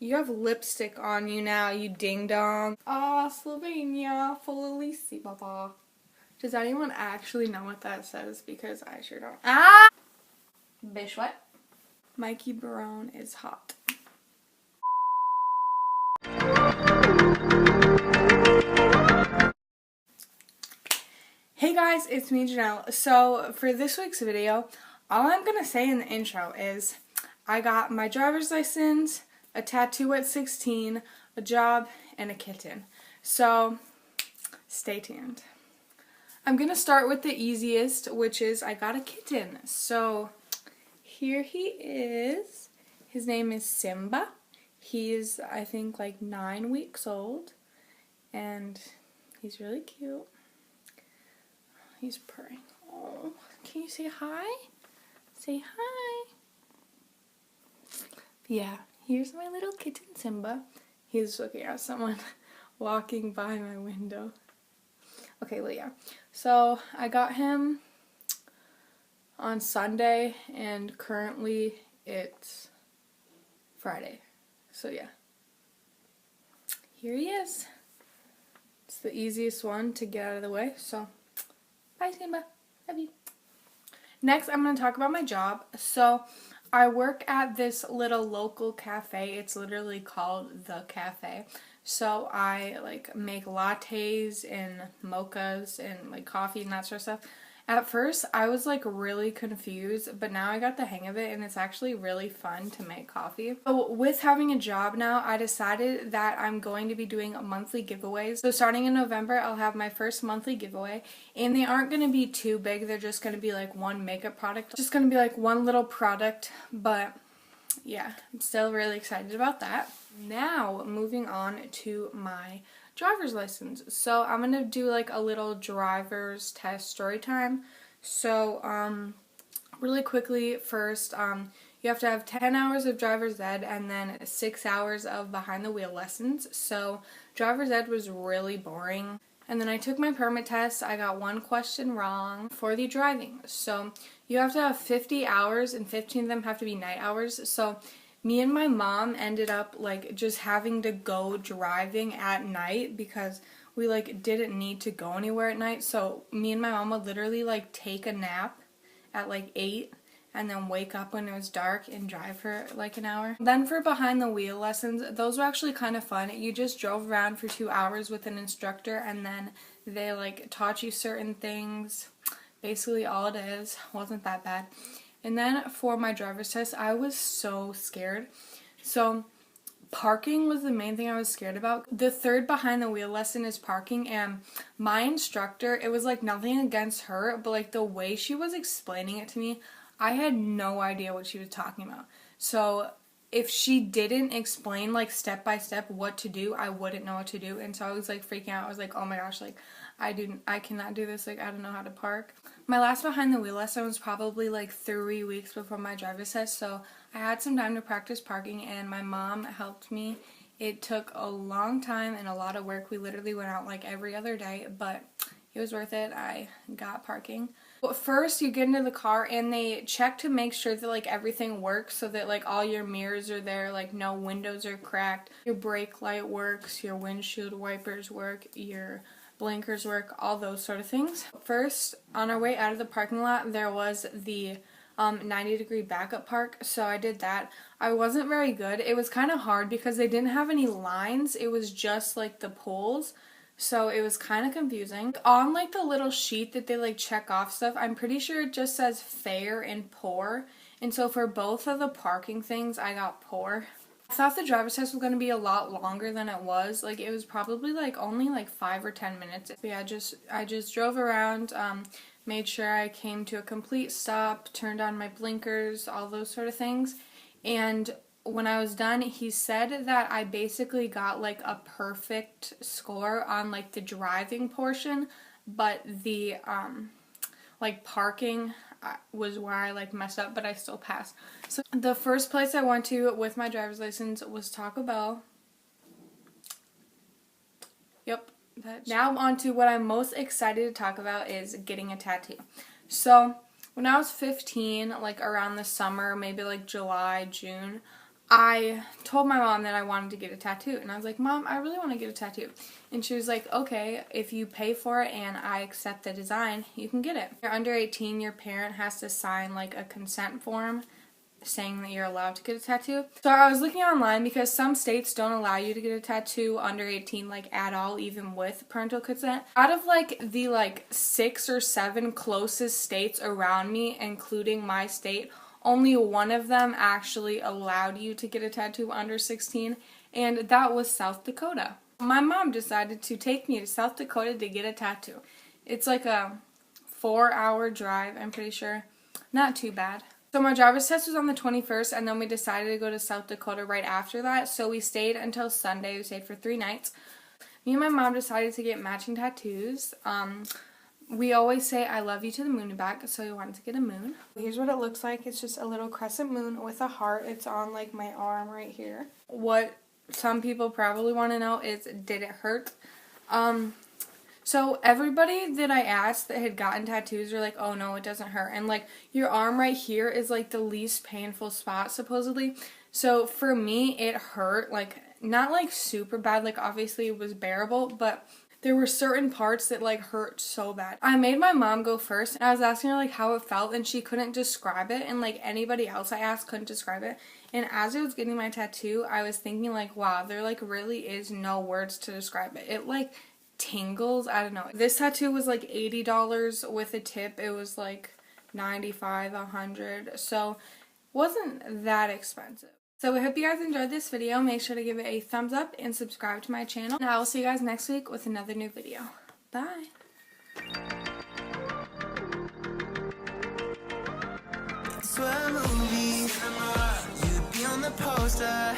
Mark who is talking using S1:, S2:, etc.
S1: You have lipstick on you now, you ding dong. Ah, Slovenia, felicity. Does anyone actually know what that says? Because I sure don't. Ah! Bish, what? Mikey Barone is hot. Hey guys, it's me, Janelle. So for this week's video, all I'm gonna say in the intro is I got my driver's license, a tattoo at 16, a job, and a kitten. So stay tuned. I'm gonna start with the easiest, which is I got a kitten. So here he is. His name is Simba. He's, I think, like 9 weeks old, and he's really cute. He's purring. Oh, can you say hi? Say hi. Yeah, here's my little kitten Simba. He's looking at someone walking by my window. Okay, well, yeah. So I got him on Sunday, and currently it's Friday. So yeah. Here he is. It's the easiest one to get out of the way, so bye, Simba. Love you. Next, I'm going to talk about my job. So, I work at this little local cafe. It's literally called The Cafe. So, I, make lattes and mochas and, coffee and that sort of stuff. At first, I was, really confused, but now I got the hang of it, and it's actually really fun to make coffee. So, with having a job now, I decided that I'm going to be doing monthly giveaways. So, starting in November, I'll have my first monthly giveaway, and they aren't going to be too big. They're just going to be, one makeup product. Just going to be, one little product, but yeah, I'm still really excited about that. Now, moving on to my driver's license. So I'm gonna do a little driver's test story time. So really quickly, first you have to have 10 hours of driver's ed and then 6 hours of behind the wheel lessons. So driver's ed was really boring. And then I took my permit test. I got one question wrong for the driving. So you have to have 50 hours and 15 of them have to be night hours. So me and my mom ended up just having to go driving at night because we didn't need to go anywhere at night. So me and my mom would literally take a nap at 8 and then wake up when it was dark and drive for an hour. Then for behind the wheel lessons, those were actually kind of fun. You just drove around for 2 hours with an instructor, and then they taught you certain things. Basically all it is. Wasn't that bad. And then for my driver's test, I was so scared. So parking was the main thing I was scared about. The third behind the wheel lesson is parking, and my instructor, it was nothing against her, but the way she was explaining it to me, I had no idea what she was talking about. So if she didn't explain step by step what to do, I wouldn't know what to do. And so I was freaking out. I was oh my gosh, I cannot do this. I don't know how to park. My last behind the wheel lesson was probably 3 weeks before my driver's test, so I had some time to practice parking, and my mom helped me. It took a long time and a lot of work. We literally went out every other day, but it was worth it. I got parking. Well, first you get into the car and they check to make sure that everything works, so that all your mirrors are there, no windows are cracked, your brake light works, your windshield wipers work, your blinkers work, all those sort of things. First, on our way out of the parking lot, there was the 90-degree backup park, so I did that. I wasn't very good. It was kind of hard because they didn't have any lines. It was just the poles, so it was kind of confusing. On the little sheet that they check off stuff, I'm pretty sure it just says fair and poor, and so for both of the parking things, I got poor. I thought the driver's test was going to be a lot longer than it was. It was probably only 5 or 10 minutes. But yeah, I just drove around, made sure I came to a complete stop, turned on my blinkers, all those sort of things. And when I was done, he said that I basically got a perfect score on the driving portion, but the parking was where I messed up, but I still passed. So the first place I went to with my driver's license was Taco Bell. Yep. Now on to what I'm most excited to talk about is getting a tattoo. So when I was 15, around the summer, maybe July, June, I told my mom that I wanted to get a tattoo, and I was like, Mom, I really want to get a tattoo. And she was like, okay, if you pay for it and I accept the design, you can get it. If you're under 18, your parent has to sign like a consent form saying that you're allowed to get a tattoo. So I was looking online because some states don't allow you to get a tattoo under 18 like at all, even with parental consent. Out of like the 6 or 7 closest states around me, including my state, only one of them actually allowed you to get a tattoo under 16, and that was South Dakota. My mom decided to take me to South Dakota to get a tattoo. It's like a 4-hour drive, I'm pretty sure. Not too bad. So my driver's test was on the 21st, and then we decided to go to South Dakota right after that. So we stayed until Sunday. We stayed for 3 nights. Me and my mom decided to get matching tattoos. We always say I love you to the moon and back, so we wanted to get a moon. Here's what it looks like. It's just a little crescent moon with a heart. It's on like my arm right here. What some people probably want to know is, did it hurt? So everybody that I asked that had gotten tattoos are like, oh no, it doesn't hurt. And like your arm right here is like the least painful spot supposedly. So for me, it hurt, like not like super bad, like obviously it was bearable, but there were certain parts that like hurt so bad. I made my mom go first, and I was asking her like how it felt, and she couldn't describe it, and like anybody else I asked couldn't describe it. And as I was getting my tattoo, I was thinking like, wow, there like really is no words to describe it. It like tingles. I don't know. This tattoo was like $80 with a tip. It was like $95, $100. So wasn't that expensive. So I hope you guys enjoyed this video. Make sure to give it a thumbs up and subscribe to my channel. And I will see you guys next week with another new video. Bye. Movie, you'd be on the poster.